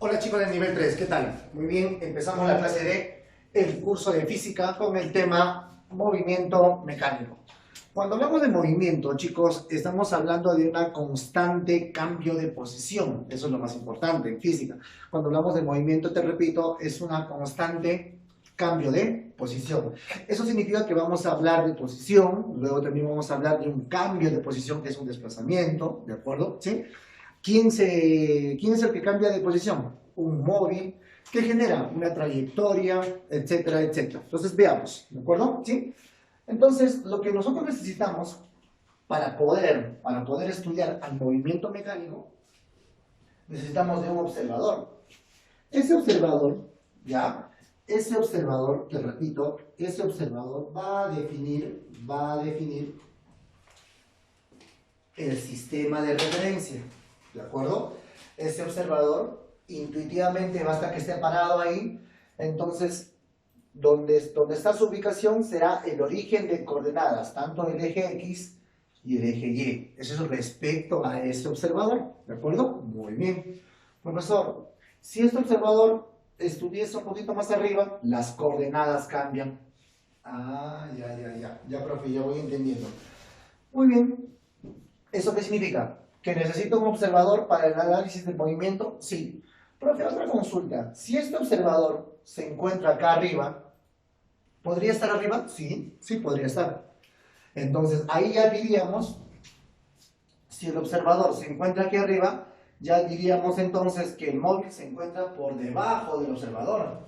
Hola chicos del nivel 3, ¿qué tal? Muy bien, empezamos la clase de el curso de física con el tema movimiento mecánico. Cuando hablamos de movimiento, chicos, estamos hablando de una constante cambio de posición. Eso es lo más importante en física. Cuando hablamos de movimiento, te repito, es una constante cambio de posición. Eso significa que vamos a hablar de posición, luego también vamos a hablar de un cambio de posición, que es un desplazamiento, ¿de acuerdo? ¿Sí? ¿Quién es el que cambia de posición? Un móvil que genera una trayectoria, etcétera, etcétera. Entonces veamos, ¿de acuerdo? ¿Sí? Entonces, lo que nosotros necesitamos para poder estudiar al movimiento mecánico, necesitamos de un observador. Ese observador, ¿ya? Ese observador, te repito, ese observador va a definir el sistema de referencia. ¿De acuerdo? Ese observador intuitivamente basta que esté parado ahí, entonces donde está su ubicación será el origen de coordenadas, tanto el eje X y el eje Y. Eso es respecto a ese observador, ¿de acuerdo? Muy bien. Profesor, si este observador estuviese un poquito más arriba, las coordenadas cambian. Ah, ya, profe, ya voy entendiendo. Muy bien. ¿Eso qué significa? ¿Que necesito un observador para el análisis del movimiento? Sí. Profe, otra consulta. Si este observador se encuentra acá arriba, ¿podría estar arriba? Sí, sí podría estar. Entonces, ahí ya diríamos, si el observador se encuentra aquí arriba, ya diríamos entonces que el móvil se encuentra por debajo del observador.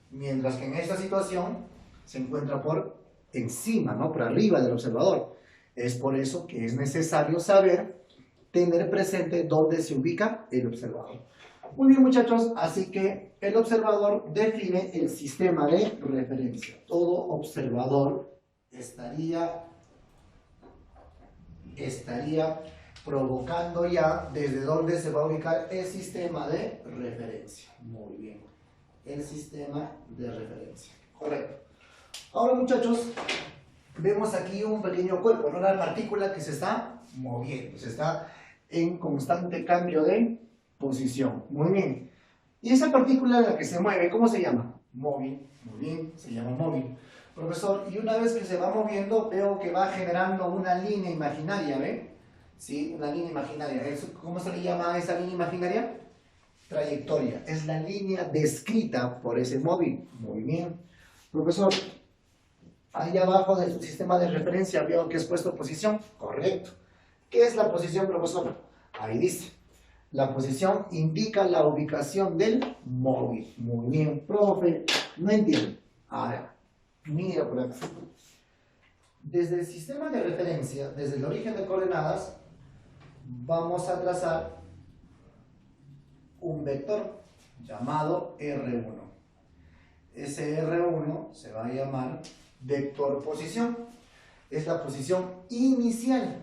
Mientras que en esta situación se encuentra por encima, ¿no? Por arriba del observador. Es por eso que es necesario saber, tener presente dónde se ubica el observador. Muy bien, muchachos, así que el observador define el sistema de referencia. Todo observador estaría provocando ya desde dónde se va a ubicar el sistema de referencia. Muy bien, el sistema de referencia. Correcto. Ahora, muchachos, vemos aquí un pequeño cuerpo, ¿no? Una partícula que se está moviendo, se está en constante cambio de posición. Muy bien. Y esa partícula en la que se mueve, ¿cómo se llama? Móvil. Muy bien, se llama móvil. Profesor, y una vez que se va moviendo, veo que va generando una línea imaginaria, ¿ve? Sí, una línea imaginaria. ¿Cómo se le llama a esa línea imaginaria? Trayectoria. Es la línea descrita por ese móvil. Muy bien. Profesor, ahí abajo de su sistema de referencia veo que es puesto posición. Correcto. ¿Qué es la posición, profesor? Ahí dice. La posición indica la ubicación del móvil. Muy bien, profe. No entiendo. Ahora, mira por acá. Desde el sistema de referencia, desde el origen de coordenadas, vamos a trazar un vector llamado R1. Ese R1 se va a llamar vector posición. Es la posición inicial.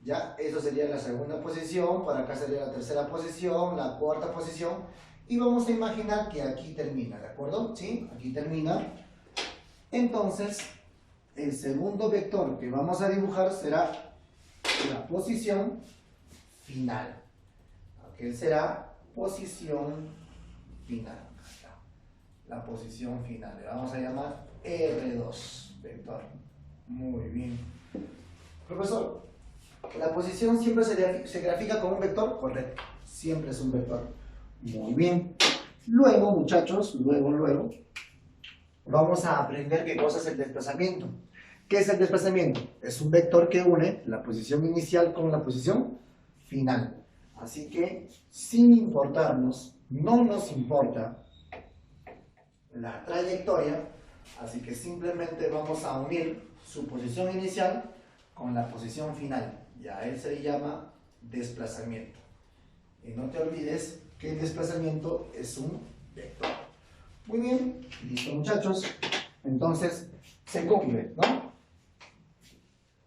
Ya, eso sería la segunda posición, por acá sería la tercera posición, la cuarta posición, y vamos a imaginar que aquí termina, ¿de acuerdo? ¿Sí? Aquí termina. Entonces, el segundo vector que vamos a dibujar será la posición final. Aquel será posición final. La posición final. Le vamos a llamar R2, vector. Muy bien. Profesor, ¿la posición siempre se grafica con un vector? Correcto, siempre es un vector. Muy bien. Luego, muchachos, luego, vamos a aprender qué cosa es el desplazamiento. ¿Qué es el desplazamiento? Es un vector que une la posición inicial con la posición final. Así que, sin importarnos, no nos importa la trayectoria, así que simplemente vamos a unir su posición inicial con la posición final. Y a él se le llama desplazamiento. Y no te olvides que el desplazamiento es un vector. Muy bien, listo, muchachos. Entonces, se cumple, ¿no?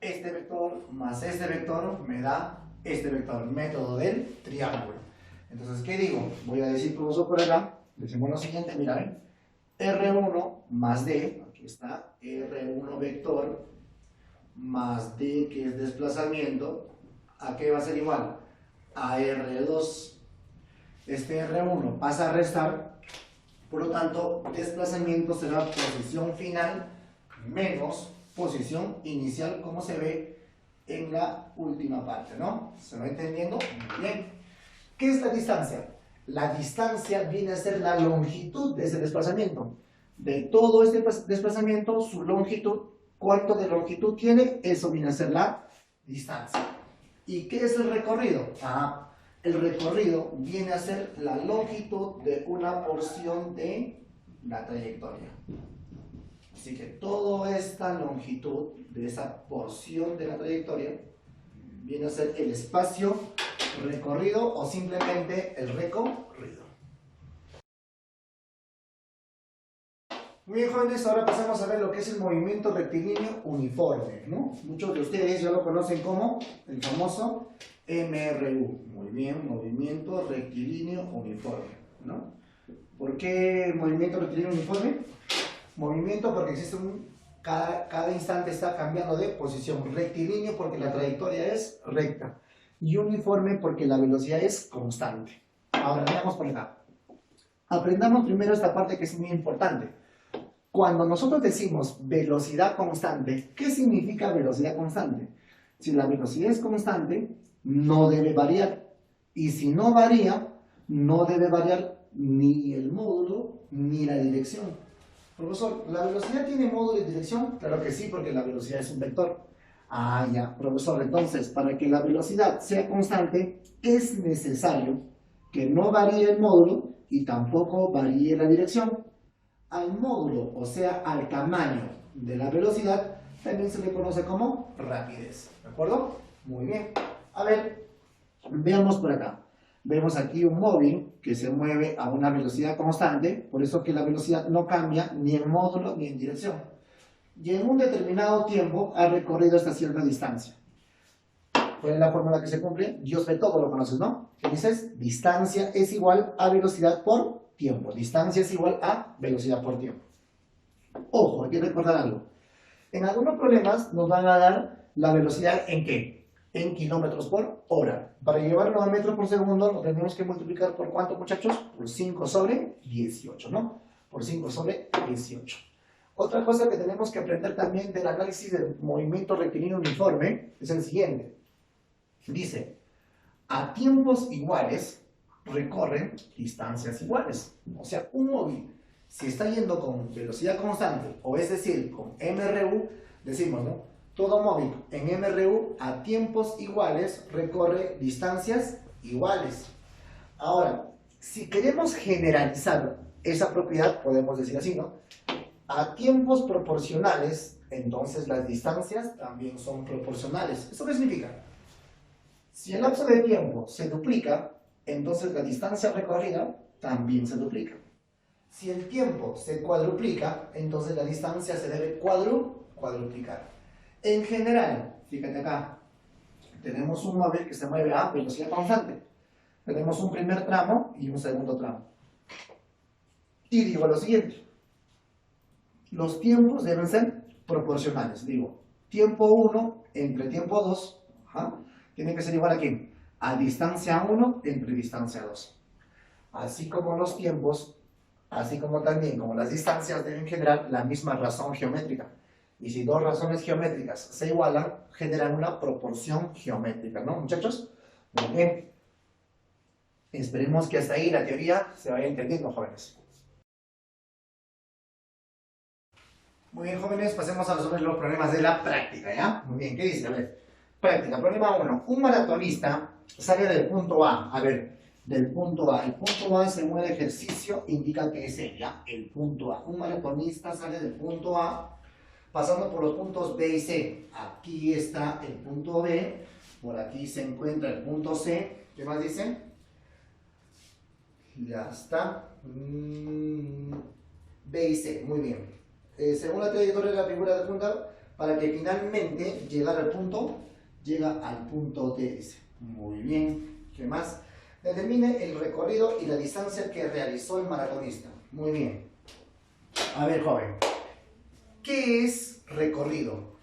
Este vector más este vector me da este vector, método del triángulo. Entonces, ¿qué digo? Voy a decir profesor por acá. Decimos lo siguiente, mira, ¿ven? R1 más D, aquí está, R1 vector más D, que es desplazamiento, ¿a qué va a ser igual? A R2. este R1 pasa a restar, por lo tanto, desplazamiento será posición final menos posición inicial, como se ve en la última parte, ¿no? ¿Se va entendiendo? Muy bien. ¿Qué es la distancia? La distancia viene a ser la longitud de ese desplazamiento. De todo este desplazamiento, su longitud, ¿cuánto de longitud tiene? Eso viene a ser la distancia. ¿Y qué es el recorrido? El recorrido viene a ser la longitud de una porción de la trayectoria. Así que toda esta longitud de esa porción de la trayectoria viene a ser el espacio recorrido o simplemente el recorrido. Muy bien, jóvenes, ahora pasamos a ver lo que es el movimiento rectilíneo uniforme, ¿no? Muchos de ustedes ya lo conocen como el famoso MRU. Muy bien, movimiento rectilíneo uniforme, ¿no? ¿Por qué movimiento rectilíneo uniforme? Movimiento porque existe cada instante está cambiando de posición. Rectilíneo porque la trayectoria es recta. Y uniforme porque la velocidad es constante. Ahora, veamos por acá. Aprendamos primero esta parte que es muy importante. Cuando nosotros decimos velocidad constante, ¿qué significa velocidad constante? Si la velocidad es constante, no debe variar. Y si no varía, no debe variar ni el módulo ni la dirección. Profesor, ¿la velocidad tiene módulo y dirección? Claro que sí, porque la velocidad es un vector. Ya, profesor, entonces, para que la velocidad sea constante, es necesario que no varíe el módulo y tampoco varíe la dirección. Al módulo, o sea, al tamaño de la velocidad, también se le conoce como rapidez. ¿De acuerdo? Muy bien. A ver, veamos por acá. Vemos aquí un móvil que se mueve a una velocidad constante, por eso que la velocidad no cambia ni en módulo ni en dirección. Y en un determinado tiempo ha recorrido esta cierta distancia. ¿Cuál es la fórmula que se cumple? Dios ve todo, lo conoces, ¿no? ¿Qué dices? Distancia es igual a velocidad por tiempo. Distancia es igual a velocidad por tiempo. Ojo, hay que recordar algo. En algunos problemas nos van a dar la velocidad ¿en qué? En kilómetros por hora. Para llevarlo a metros por segundo lo tenemos que multiplicar por ¿cuánto, muchachos? Por 5 sobre 18, ¿no? Por 5 sobre 18. Otra cosa que tenemos que aprender también del análisis del movimiento rectilíneo uniforme es el siguiente. Dice, a tiempos iguales recorren distancias iguales. O sea, un móvil, si está yendo con velocidad constante, o es decir, con MRU, decimos, ¿no? Todo móvil en MRU a tiempos iguales recorre distancias iguales. Ahora, si queremos generalizar esa propiedad, podemos decir así, ¿no? A tiempos proporcionales, entonces las distancias también son proporcionales. ¿Esto qué significa? Si el lapso de tiempo se duplica, entonces la distancia recorrida también se duplica. Si el tiempo se cuadruplica, entonces la distancia se debe cuadruplicar. En general, fíjate acá, tenemos un móvil que se mueve a velocidad constante. Tenemos un primer tramo y un segundo tramo. Y digo lo siguiente. Los tiempos deben ser proporcionales. Digo, tiempo 1 entre tiempo 2, tiene que ser igual a ¿quién? A distancia 1 entre distancia 2. Así como los tiempos, así como también como las distancias deben generar la misma razón geométrica. Y si dos razones geométricas se igualan, generan una proporción geométrica, ¿no, muchachos? Muy bien. Esperemos que hasta ahí la teoría se vaya entendiendo, jóvenes. Muy bien, jóvenes, pasemos a resolver los problemas de la práctica, ¿ya? Muy bien, ¿qué dice? A ver, práctica, problema 1. Un maratonista sale del punto A. A ver, del punto A. El punto A, según el ejercicio, indica que es él, ¿ya? El punto A. Un maratonista sale del punto A pasando por los puntos B y C. Aquí está el punto B, por aquí se encuentra el punto C. ¿Qué más dice? Ya está. B y C, muy bien. Según la trayectoria de la figura de punta, para que finalmente llegara al punto, llega al punto D, dice. Muy bien. ¿Qué más? Determine el recorrido y la distancia que realizó el maratonista. Muy bien. A ver, joven. ¿Qué es recorrido?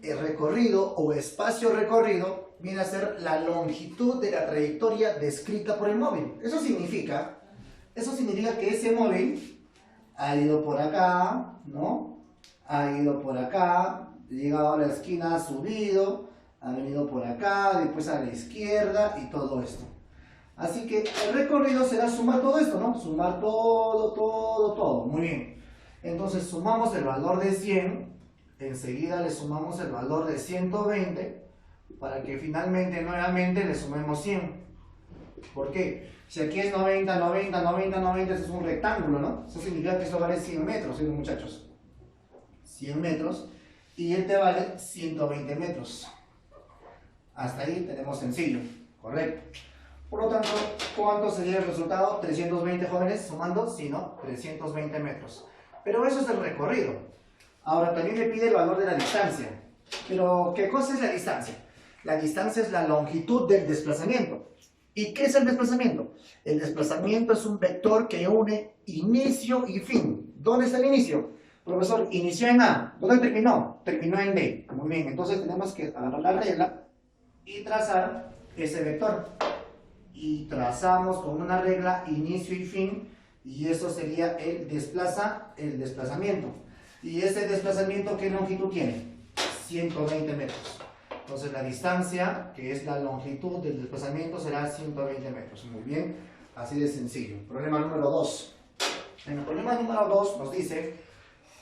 El recorrido o espacio recorrido viene a ser la longitud de la trayectoria descrita por el móvil. Eso significa que ese móvil ha ido por acá, ¿no? Ha ido por acá, llegado a la esquina, ha subido, ha venido por acá, después a la izquierda y todo esto. Así que el recorrido será sumar todo esto, ¿no? Sumar todo. Muy bien. Entonces sumamos el valor de 100, enseguida le sumamos el valor de 120, para que finalmente, nuevamente, le sumemos 100. ¿Por qué? Si aquí es 90, 90, 90, 90, eso es un rectángulo, ¿no? Eso significa que esto vale 100 metros, ¿sí, muchachos? 100 metros. Y este vale 120 metros. Hasta ahí tenemos sencillo, correcto. Por lo tanto, ¿cuánto sería el resultado? 320 jóvenes sumando, sí, ¿no? 320 metros. Pero eso es el recorrido. Ahora también me pide el valor de la distancia. Pero, ¿qué cosa es la distancia? La distancia es la longitud del desplazamiento. ¿Y qué es el desplazamiento? El desplazamiento es un vector que une inicio y fin. ¿Dónde está el inicio? Profesor, inició en A. ¿Dónde terminó? Terminó en B. Muy bien, entonces tenemos que agarrar la regla y trazar ese vector. Y trazamos con una regla inicio y fin, y eso sería el desplazamiento. ¿Y ese desplazamiento qué longitud tiene? 120 metros. Entonces la distancia, que es la longitud del desplazamiento, será 120 metros. Muy bien, así de sencillo. Problema número 2. En el problema número 2 nos dice,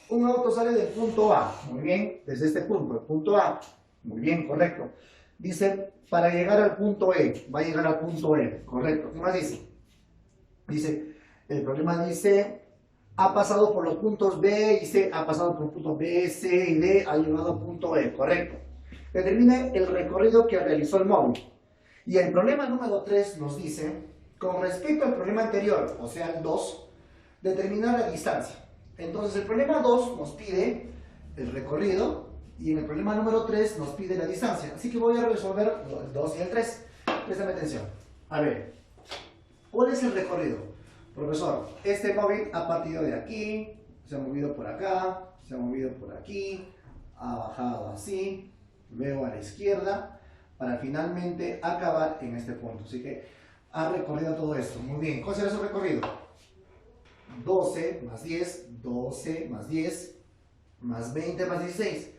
un auto sale del punto A, muy bien, desde este punto, el punto A, muy bien, correcto. Dice, para llegar al punto E, va a llegar al punto E, correcto. ¿Qué más dice? Dice, el problema dice, ha pasado por los puntos B y C, ha pasado por los puntos B, C y D, ha llegado al punto E, correcto. Determine el recorrido que realizó el móvil. Y el problema número 3 nos dice, con respecto al problema anterior, o sea, el 2, determinar la distancia. Entonces, el problema 2 nos pide el recorrido y en el problema número 3 nos pide la distancia. Así que voy a resolver el 2 y el 3. Préstame atención. A ver, ¿cuál es el recorrido? Profesor, este móvil ha partido de aquí, se ha movido por acá, se ha movido por aquí, ha bajado así, luego a la izquierda, para finalmente acabar en este punto. Así que ha recorrido todo esto. Muy bien, ¿cuál será su recorrido? 12 más 10, 12 más 10, más 20 más 16,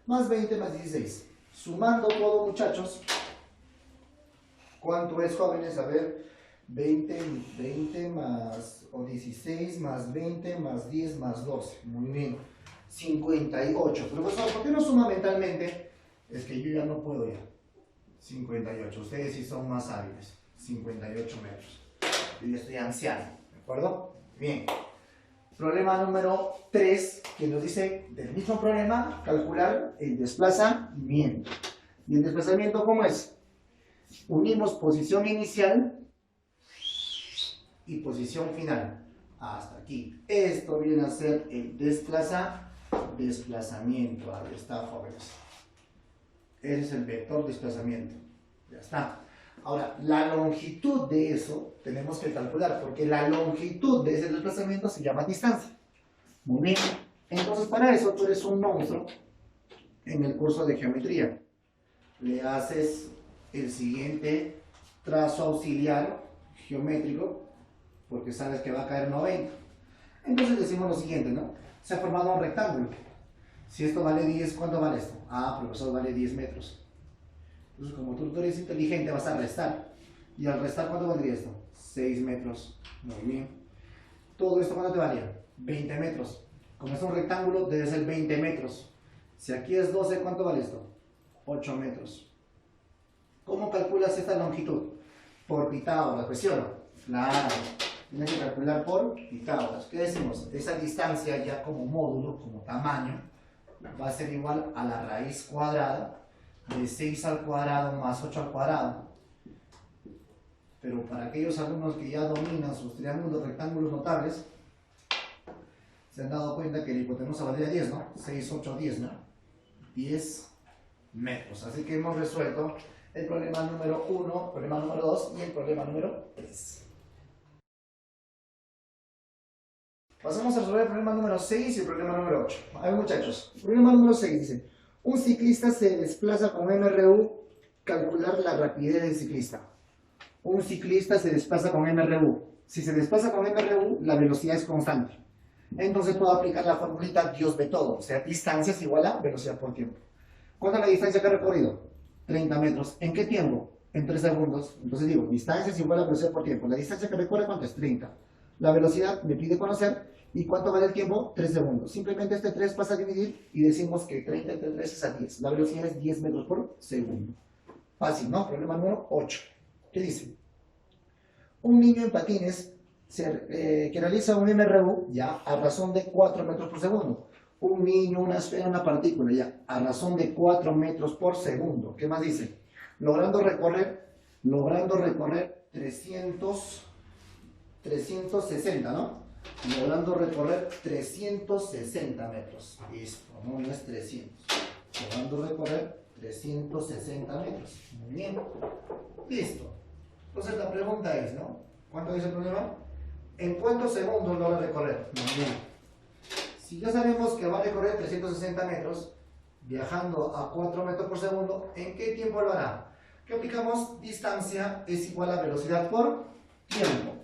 más 20 más 16. Sumando todo, muchachos, ¿cuánto es, jóvenes? A ver, 20 más, o 16 más 20 más 10 más 12. Muy bien, 58. Profesor, ¿por qué no suma mentalmente? Es que yo ya no puedo ya. 58, ustedes sí son más hábiles. 58 metros. Yo ya estoy anciano, ¿de acuerdo? Bien. Problema número 3, que nos dice, del mismo problema, calcular el desplazamiento. ¿Y el desplazamiento cómo es? Unimos posición inicial y posición final. Hasta aquí. Esto viene a ser el desplazamiento. Ahí está, jóvenes. Ese es el vector desplazamiento. Ya está. Ahora, la longitud de eso tenemos que calcular, porque la longitud de ese desplazamiento se llama distancia. Muy bien. Entonces, para eso tú eres un monstruo en el curso de geometría. Le haces el siguiente trazo auxiliar geométrico, porque sabes que va a caer 90. Entonces decimos lo siguiente, ¿no? Se ha formado un rectángulo. Si esto vale 10, ¿cuánto vale esto? Ah, profesor, vale 10 metros. Entonces, como tú eres inteligente, vas a restar. ¿Y al restar cuánto valdría esto? 6 metros. Muy bien. ¿Todo esto cuánto te valía? 20 metros. Como es un rectángulo, debe ser 20 metros. Si aquí es 12, ¿cuánto vale esto? 8 metros. ¿Cómo calculas esta longitud? Por Pitágoras, ¿presiona? Claro. Tienes que calcular por Pitágoras. ¿Qué decimos? Esa distancia ya como módulo, como tamaño, va a ser igual a la raíz cuadrada de 6 al cuadrado más 8 al cuadrado. Pero para aquellos alumnos que ya dominan sus triángulos rectángulos notables, se han dado cuenta que la hipotenusa valdría 10, ¿no? 6, 8, 10, ¿no? 10 metros. Así que hemos resuelto el problema número 1, el problema número 2 y el problema número 3. Pasamos a resolver el problema número 6 y el problema número 8. A ver, muchachos, el problema número 6 dice: un ciclista se desplaza con MRU calcular la rapidez del ciclista. Un ciclista se desplaza con MRU. Si se desplaza con MRU, la velocidad es constante. Entonces puedo aplicar la formulita Dios ve todo, o sea, distancia es igual a velocidad por tiempo. ¿Cuánto es la distancia que he recorrido? 30 metros. ¿En qué tiempo? En 3 segundos. Entonces digo, distancia es igual a velocidad por tiempo. La distancia que recorre, ¿cuánto es? 30. La velocidad me pide conocer. ¿Y cuánto vale el tiempo? 3 segundos. Simplemente este 3 pasa a dividir y decimos que 30 entre 3 es a 10. La velocidad es 10 metros por segundo. Fácil, ¿no? Problema número 8. ¿Qué dice? Un niño en patines que realiza un MRU ya a razón de 4 metros por segundo. Un niño, una esfera, una partícula ya a razón de 4 metros por segundo. ¿Qué más dice? Logrando recorrer 360, ¿no? Logrando recorrer 360 metros. Listo, no es 300. Logrando recorrer 360 metros. Muy bien. Listo. Entonces la pregunta es, ¿no? ¿Cuánto dice el problema? ¿En cuántos segundos logra recorrer? Muy bien. Si ya sabemos que va a recorrer 360 metros, viajando a 4 metros por segundo, ¿en qué tiempo lo hará? ¿Qué aplicamos? Distancia es igual a velocidad por tiempo.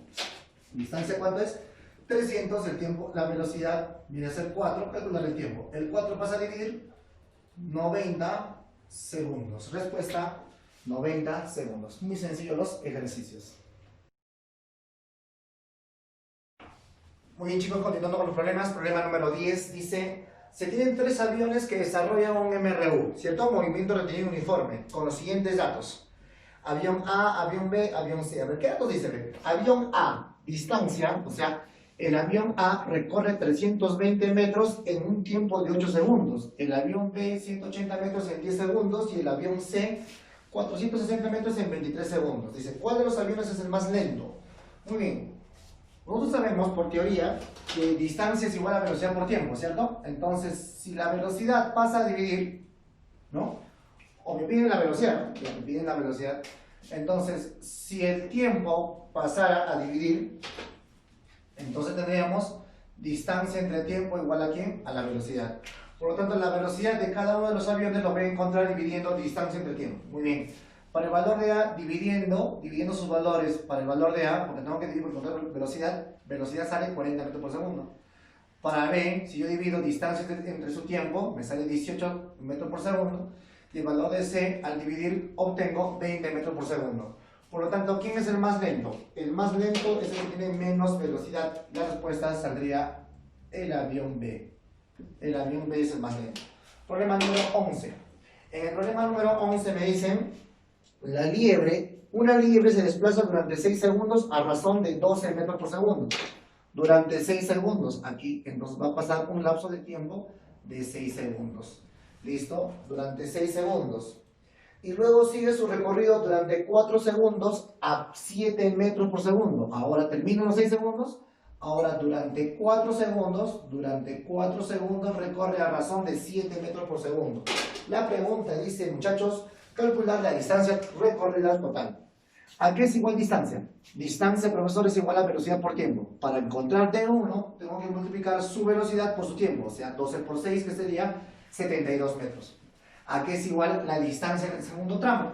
¿Distancia cuánto es? 300, el tiempo, la velocidad viene a ser 4, calcular el tiempo. El 4 pasa a dividir 90 segundos. Respuesta, 90 segundos. Muy sencillo los ejercicios. Muy bien, chicos, continuando con los problemas. Problema número 10 dice: se tienen 3 aviones que desarrollan un MRU, ¿cierto? Movimiento retenido uniforme, con los siguientes datos. Avión A, avión B, avión C. A ver, ¿qué datos dice? Avión A, distancia, o sea, el avión A recorre 320 metros en un tiempo de 8 segundos. El avión B, 180 metros en 10 segundos. Y el avión C, 460 metros en 23 segundos. Dice, ¿cuál de los aviones es el más lento? Muy bien. Nosotros sabemos por teoría que distancia es igual a velocidad por tiempo, ¿cierto? Entonces, si la velocidad pasa a dividir, ¿no? O me piden la velocidad, ¿no? Me piden la velocidad. Entonces, si el tiempo pasara a dividir, entonces tendríamos distancia entre tiempo igual a ¿quién? A la velocidad. Por lo tanto, la velocidad de cada uno de los aviones lo voy a encontrar dividiendo distancia entre tiempo. Muy bien. Para el valor de A, dividiendo sus valores para el valor de A, porque tengo que dividir por encontrar velocidad sale 40 metros por segundo. Para B, si yo divido distancia entre su tiempo, me sale 18 metros por segundo. Y el valor de C, al dividir, obtengo 20 metros por segundo. Por lo tanto, ¿quién es el más lento? El más lento es el que tiene menos velocidad. La respuesta saldría el avión B. El avión B es el más lento. Problema número 11. En el problema número 11 me dicen, una liebre se desplaza durante 6 segundos a razón de 12 metros por segundo. Durante 6 segundos. Aquí entonces va a pasar un lapso de tiempo de 6 segundos. ¿Listo? Durante 6 segundos. Y luego sigue su recorrido durante 4 segundos a 7 metros por segundo. Ahora terminan los 6 segundos. Ahora durante 4 segundos recorre a razón de 7 metros por segundo. La pregunta dice, muchachos, calcular la distancia recorrida total. ¿A qué es igual distancia? Distancia, profesor, es igual a velocidad por tiempo. Para encontrar D1, tengo que multiplicar su velocidad por su tiempo. O sea, 12 por 6, que sería 72 metros. ¿A qué es igual la distancia en el segundo tramo?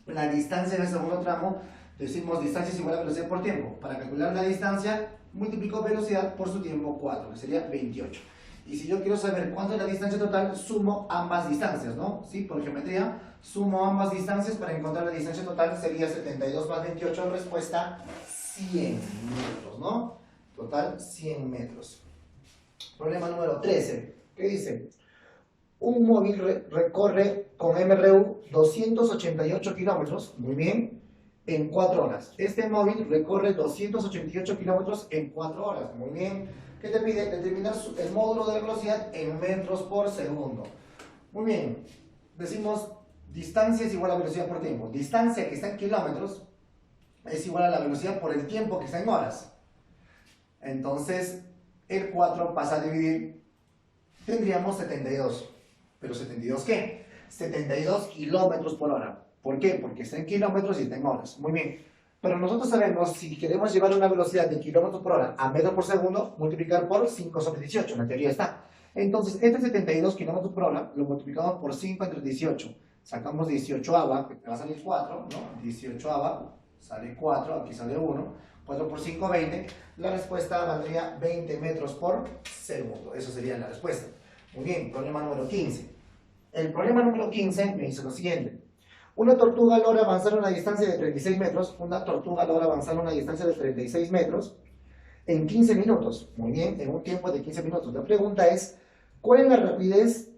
La distancia en el segundo tramo, decimos distancia es igual a velocidad por tiempo. Para calcular la distancia, multiplico velocidad por su tiempo 4, que sería 28. Y si yo quiero saber cuánto es la distancia total, sumo ambas distancias, ¿no? ¿Sí? Por geometría, sumo ambas distancias para encontrar la distancia total, sería 72 más 28, respuesta 100 metros, ¿no? Total 100 metros. Problema número 13. ¿Qué dice? Un móvil recorre con MRU 288 kilómetros, muy bien, en 4 horas. Este móvil recorre 288 kilómetros en 4 horas, muy bien. ¿Qué te pide? Determinar el módulo de velocidad en metros por segundo. Muy bien, decimos distancia es igual a velocidad por tiempo. Distancia que está en kilómetros es igual a la velocidad por el tiempo que está en horas. Entonces, el 4 pasa a dividir, tendríamos 72. ¿Pero 72 qué? 72 kilómetros por hora. ¿Por qué? Porque está en kilómetros y está en horas. Muy bien. Pero nosotros sabemos, si queremos llevar una velocidad de kilómetros por hora a metros por segundo, multiplicar por 5 sobre 18. La teoría está. Entonces, este 72 kilómetros por hora lo multiplicamos por 5 entre 18. sacamos 18ava, que te va a salir 4, ¿no? 18ava sale 4, aquí sale 1, 4 por 5, 20. La respuesta valdría 20 metros por segundo. Eso sería la respuesta. Muy bien, problema número 15. El problema número 15 me dice lo siguiente. Una tortuga logra avanzar a una distancia de 36 metros. Una tortuga logra avanzar a una distancia de 36 metros en 15 minutos. Muy bien, en un tiempo de 15 minutos. La pregunta es, ¿cuál es la rapidez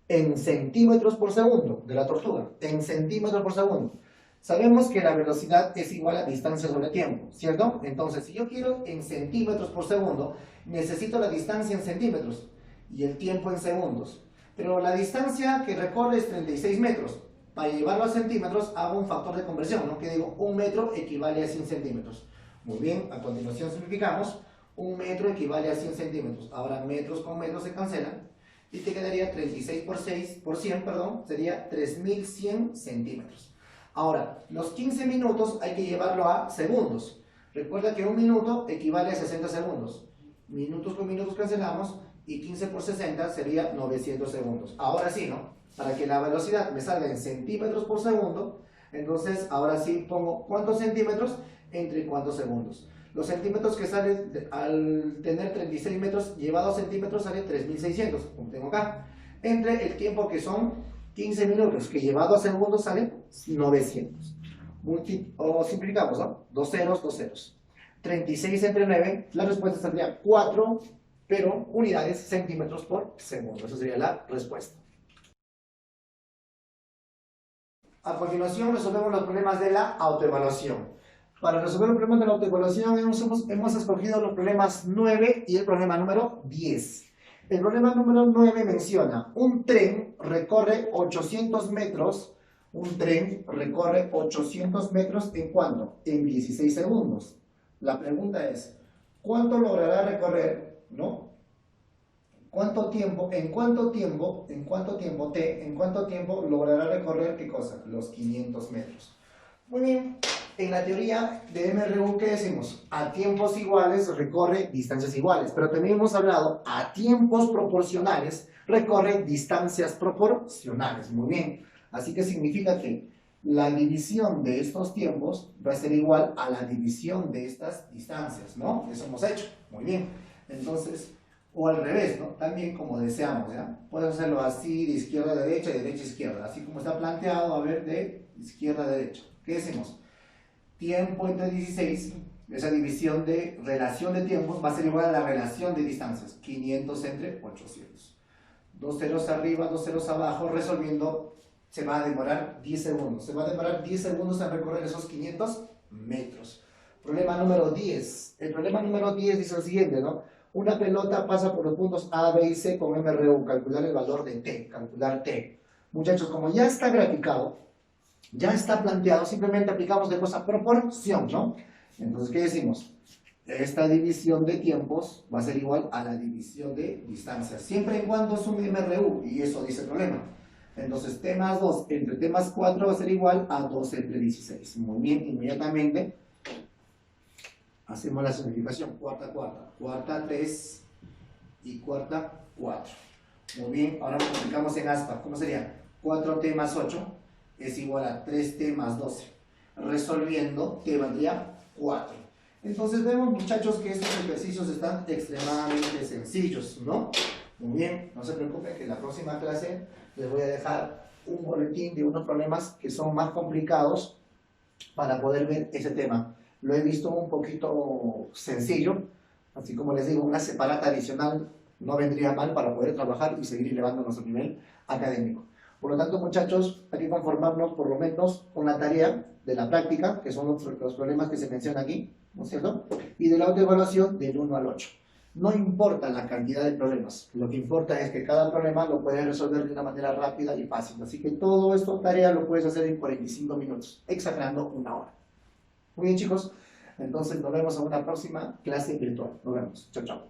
en centímetros por segundo de la tortuga? En centímetros por segundo. Sabemos que la velocidad es igual a distancia sobre tiempo, ¿cierto? Entonces, si yo quiero en centímetros por segundo, necesito la distancia en centímetros y el tiempo en segundos. Pero la distancia que recorre es 36 metros. Para llevarlo a centímetros, hago un factor de conversión, ¿no? Que digo, 1 metro equivale a 100 centímetros. Muy bien, a continuación simplificamos. 1 metro equivale a 100 centímetros. Ahora, metros con metros se cancelan. Y te quedaría 36 por 100, perdón, sería 3100 centímetros. Ahora, los 15 minutos hay que llevarlo a segundos. Recuerda que 1 minuto equivale a 60 segundos. Minutos con minutos cancelamos y 15 por 60 sería 900 segundos. Ahora sí, ¿no? Para que la velocidad me salga en centímetros por segundo, entonces ahora sí pongo ¿cuántos centímetros? Entre cuántos segundos. Los centímetros que salen al tener 36 metros llevado a centímetros sale 3600, como tengo acá. Entre el tiempo que son 15 minutos, que llevado a segundos sale 900. O simplificamos, ¿no? 2 ceros, 2 ceros. 36 entre 9, la respuesta saldría 4, pero unidades centímetros por segundo. Esa sería la respuesta. A continuación resolvemos los problemas de la autoevaluación. Para resolver los problemas de la autoevaluación hemos escogido los problemas 9 y el problema número 10. El problema número 9 menciona, un tren recorre 800 metros. Un tren recorre 800 metros ¿en cuánto? En 16 segundos. La pregunta es, ¿cuánto logrará recorrer, no? ¿En cuánto tiempo logrará recorrer qué cosa? Los 500 metros. Muy bien, en la teoría de MRU, ¿qué decimos? A tiempos iguales recorre distancias iguales, pero también hemos hablado a tiempos proporcionales recorre distancias proporcionales. Muy bien, así que significa que la división de estos tiempos va a ser igual a la división de estas distancias, ¿no? Eso hemos hecho. Muy bien, entonces, o al revés, ¿no? También como deseamos, ¿ya? Puedes hacerlo así, de izquierda a derecha y de derecha a izquierda, así como está planteado, a ver, de izquierda a derecha. ¿Qué decimos? Tiempo entre 16, esa división de relación de tiempos va a ser igual a la relación de distancias, 500 entre 800. 2 ceros arriba, 2 ceros abajo, resolviendo se va a demorar 10 segundos. Se va a demorar 10 segundos en recorrer esos 500 metros. Problema número 10. El problema número 10 dice lo siguiente, ¿no? Una pelota pasa por los puntos A, B y C con MRU. Calcular el valor de T. Calcular T. Muchachos, como ya está graficado, ya está planteado, simplemente aplicamos de cosa proporción, ¿no? Entonces, ¿qué decimos? Esta división de tiempos va a ser igual a la división de distancias, siempre y cuando es un MRU, y eso dice el problema. Entonces, T más 2 entre T más 4 va a ser igual a 2 entre 16. Muy bien, inmediatamente hacemos la simplificación. Cuarta 3 y cuarta 4. Muy bien, ahora multiplicamos en aspa. ¿Cómo sería? 4T más 8 es igual a 3T más 12. Resolviendo, T valdría 4. Entonces vemos, muchachos, que estos ejercicios están extremadamente sencillos, ¿no? Muy bien, no se preocupen que en la próxima clase les voy a dejar un boletín de unos problemas que son más complicados para poder ver ese tema. Lo he visto un poquito sencillo, así como les digo, una separata adicional no vendría mal para poder trabajar y seguir elevando nuestro nivel académico. Por lo tanto, muchachos, hay que conformarnos por lo menos con la tarea de la práctica, que son los problemas que se mencionan aquí, ¿no es cierto? Y de la autoevaluación del 1 al 8. No importa la cantidad de problemas, lo que importa es que cada problema lo puedes resolver de una manera rápida y fácil. Así que todo esto, tarea, lo puedes hacer en 45 minutos, exagerando 1 hora. Muy bien, chicos, entonces nos vemos en una próxima clase virtual. Nos vemos. Chao, chao.